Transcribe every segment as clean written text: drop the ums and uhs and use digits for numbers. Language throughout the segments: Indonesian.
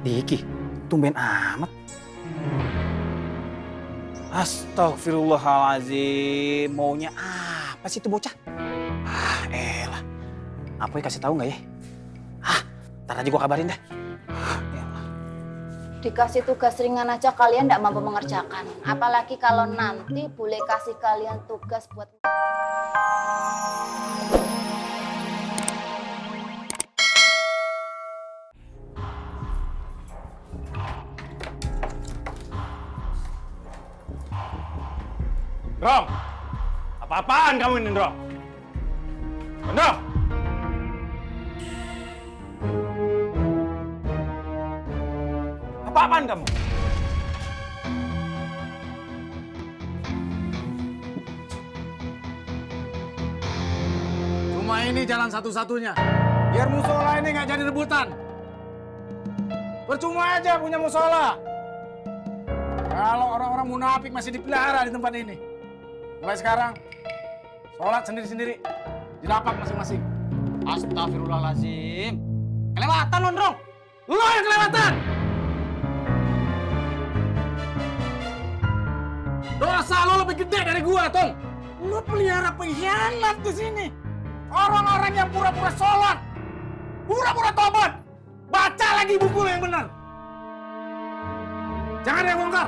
Diki, tumben amat. Astagfirullahaladzim, maunya apa sih itu bocah? Elah, Apoy kasih tahu nggak ya? Ntar aja gua kabarin dah. Elah. Dikasih tugas ringan aja kalian nggak mampu mengerjakan. Apalagi kalau nanti boleh kasih kalian tugas buat... Ndrong, apa-apaan kamu ini, Ndrong? Ndrong! Apa-apaan kamu? Cuma ini jalan satu-satunya. Biar musola ini nggak jadi rebutan. Percuma aja punya musola. Kalau orang-orang munafik masih dipelihara di tempat ini. Mulai sekarang, sholat sendiri-sendiri. Di lapak masing-masing. Astagfirullahaladzim. Kelewatan lo, Ndrong. Lo yang kelewatan! Dosa lo lebih gede dari gua, Tong. Lo pelihara pengkhianat di sini. Orang-orang yang pura-pura sholat. Pura-pura tobat. Baca lagi buku lo yang benar. Jangan ada yang bongkar.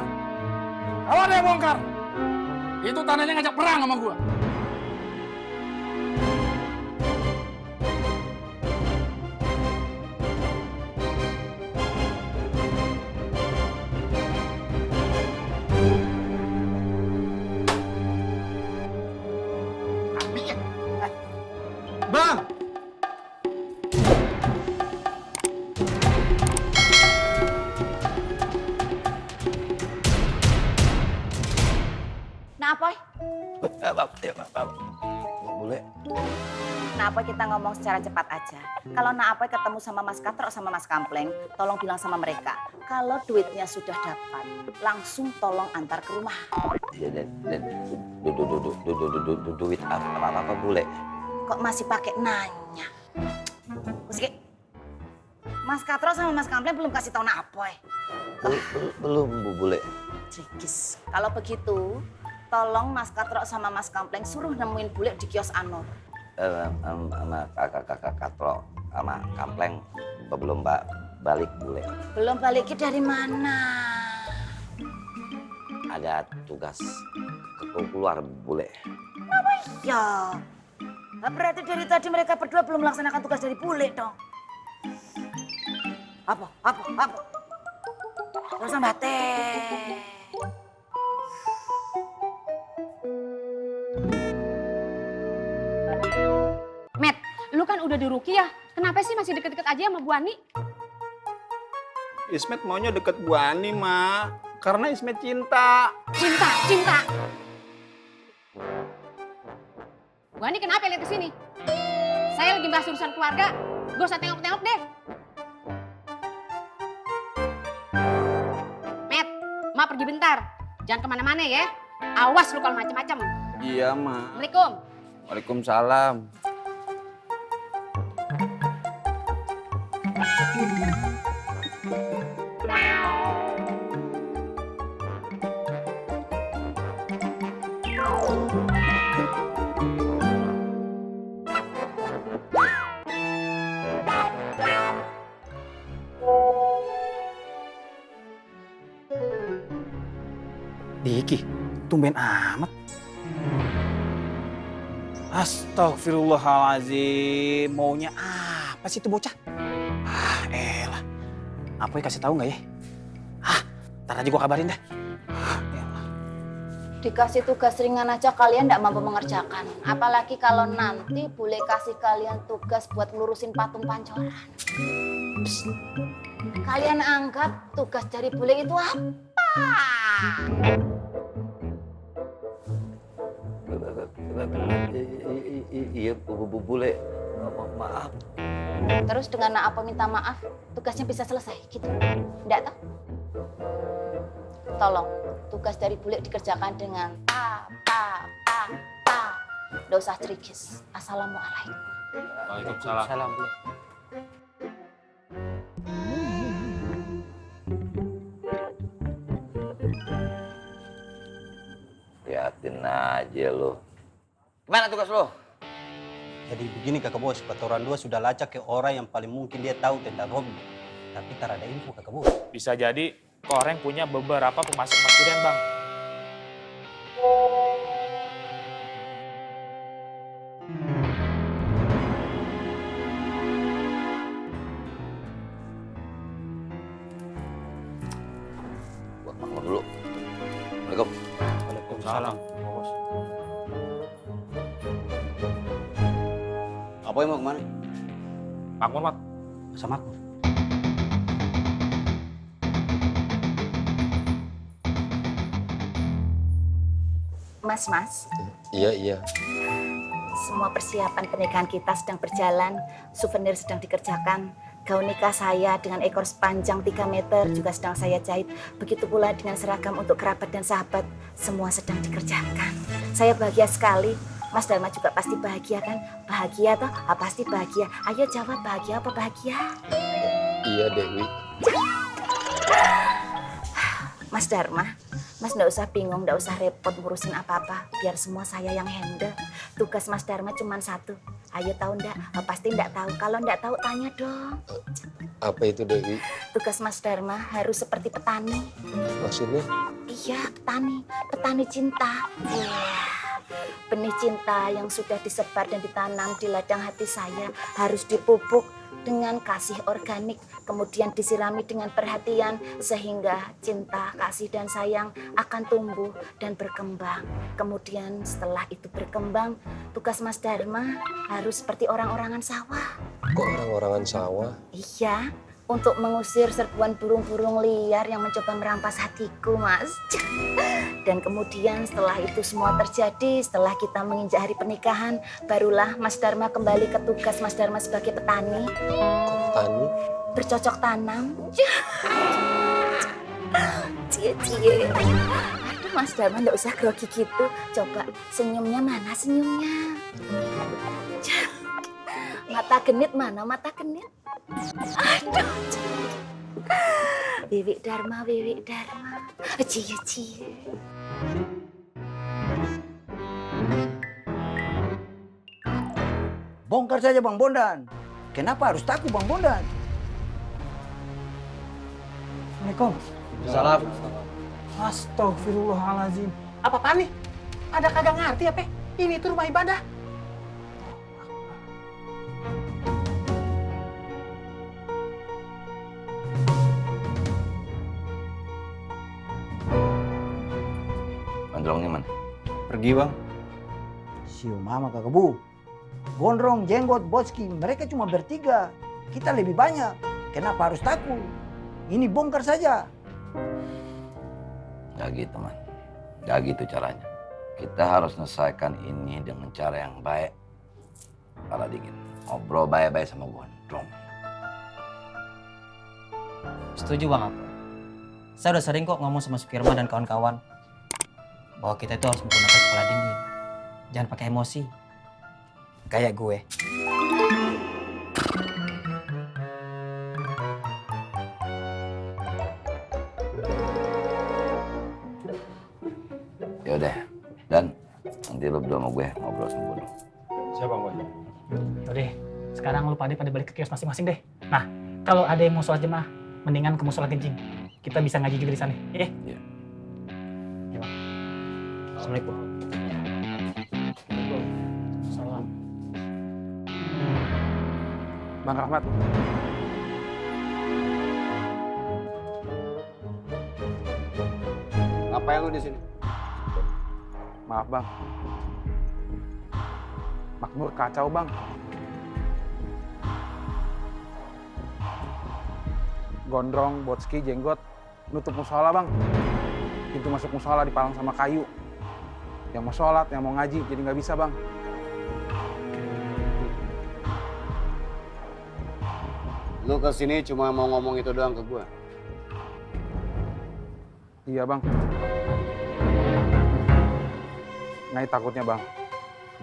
Kalau ada yang bongkar, itu tandanya ngajak perang sama gua. Bang! Nah, Apoy? Boleh. Nah, Apoy kita ngomong secara cepat aja. Kalau Nah Apoy ketemu sama Mas Katro sama Mas Kampleng, tolong bilang sama mereka. Kalau duitnya sudah dapat, langsung tolong antar ke rumah. Dan duit apa bule? Kok masih pakai nanya? Meski Mas Katro sama Mas Kampleng belum kasih tahu Nah Apoy. Belum bu bule. Trikis. Kalau begitu, tolong Mas Katro sama Mas Kampleng suruh nemuin bule di kios Anur. Sama kakak Katro sama Kampleng belum balik bule. Belum baliknya dari mana? Ada tugas keluar bule. Ya, berarti dari tadi mereka berdua belum melaksanakan tugas dari bule dong. Apa? Gak usah batin. Met, lu kan udah di Ruqyah. Kenapa sih masih deket-deket aja sama Bu Ani? Ismet maunya deket Bu Ani, Ma. Karena Ismet cinta. Cinta. Bu Ani kenapa lihat ke sini? Saya lagi bahas urusan keluarga. Gak usah tengok-tengok deh. Met, Ma pergi bentar. Jangan kemana-mana ya. Awas lu kalau macem-macem. Iya, Ma. Assalamualaikum. Waalaikumsalam. Diki, tumben amat. Astagfirullahaladzim, maunya apa sih itu bocah? Elah, Apoy kasih tahu nggak ya? Ntar aja gua kabarin dah. Elah. Dikasih tugas ringan aja kalian nggak mampu mengerjakan. Apalagi kalau nanti boleh kasih kalian tugas buat ngurusin patung pancoran. Psst. Kalian anggap tugas dari bule itu apa? Iya bu bule. Maaf. Terus dengan Nah Apoy minta maaf, tugasnya bisa selesai gitu. Nggak toh? Tolong, tugas dari bule dikerjakan dengan ta. Nggak usah trikis. Assalamualaikum. Waalaikumsalam. Salam, Bu. Main aja lu. Gimana tugas lu? Jadi begini kakak bos, orang dua sudah lacak ke orang yang paling mungkin dia tahu tentang Robi. Tapi tak ada info kakak bos. Bisa jadi Koreng punya beberapa pemasok durian, Bang. Buat makmur dulu. Assalamualaikum. Waalaikumsalam. Bos. Apa yang mau kemana? Makmur, Mak. Sama aku. Mas, Iya. semua persiapan pernikahan kita sedang berjalan, souvenir sedang dikerjakan, gaun nikah saya dengan ekor sepanjang 3 meter juga sedang saya jahit, begitu pula dengan seragam untuk kerabat dan sahabat, semua sedang dikerjakan. Saya bahagia sekali. Mas Dharma juga pasti bahagia kan? Bahagia toh? Pasti bahagia. Ayo jawab, bahagia apa bahagia? Iya, Dewi. Mas Dharma, Mas nggak usah bingung, nggak usah repot ngurusin apa-apa. Biar semua saya yang handle. Tugas Mas Dharma cuma satu. Ayo tahu ndak? Pasti ndak tahu. Kalau ndak tahu tanya dong. Apa itu, Dewi? Tugas Mas Dharma harus seperti petani. Maksudnya? Iya, petani cinta. Benih cinta yang sudah disebar dan ditanam di ladang hati saya harus dipupuk dengan kasih organik, kemudian disirami dengan perhatian sehingga cinta, kasih dan sayang akan tumbuh dan berkembang. Kemudian setelah itu berkembang, tugas Mas Dharma harus seperti orang-orangan sawah. Kok orang-orangan sawah? Iya, untuk mengusir serbuan burung-burung liar yang mencoba merampas hatiku, Mas. Dan kemudian setelah itu semua terjadi, setelah kita menginjak hari pernikahan, barulah Mas Dharma kembali ke tugas Mas Dharma sebagai petani. Kok petani? Bercocok tanam. Cie. Aduh, Mas Dharma nggak usah grogi gitu. Coba senyumnya mana senyumnya? Mata genit mana mata genit? Aduh. Wiwik Dharma. Cie. Bongkar saja Bang Bondan. Kenapa harus takut Bang Bondan? Assalamualaikum. Salam. Astagfirullahaladzim. Apa-apaan nih? Ada kagak ngerti apa? Ini tuh rumah ibadah. Gondrongnya mana? Pergi bang. Siu mama kakak bu. Gondrong, Jenggot, Bocki, mereka cuma bertiga. Kita lebih banyak. Kenapa harus takut? Ini bongkar saja. Gak gitu, Man. Gak gitu caranya. Kita harus selesaikan ini dengan cara yang baik. Kepala dingin. Ngobrol baik-baik sama Gondrong. Setuju Bang Apo. Saya udah sering kok ngomong sama Sukirma dan kawan-kawan bahwa kita itu harus menggunakan kepala dingin. Jangan pakai emosi. Kayak gue. Yaudah. Dan nanti lo berdua sama gue ngobrol sama Gondrong. Siapa, Bang? Udah, sekarang lu pada balik ke kios masing-masing deh. Nah, kalau ada yang mau sholat jemaah, mendingan ke musola kencing. Kita bisa ngaji juga di sana. Iya. Assalamualaikum. Salam. Bang Rahmat. Ngapain lu di sini? Maaf, Bang. Makmur kacau, Bang. Gondrong, Bocki, Jenggot nutup musola, Bang. Pintu masuk musola dipalang sama kayu. Yang mau sholat, yang mau ngaji, jadi nggak bisa, Bang. Lu kesini cuma mau ngomong itu doang ke gua? Iya, Bang. Ngai takutnya, Bang.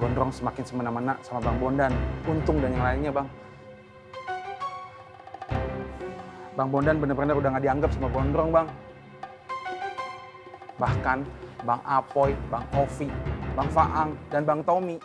Gondrong semakin semena-mena sama Bang Bondan. Untung dan yang lainnya, Bang. Bang Bondan bener-bener udah nggak dianggap sama Gondrong, Bang. Bahkan Bang Apoy, Bang Ovi, Bang Faang, dan Bang Tommy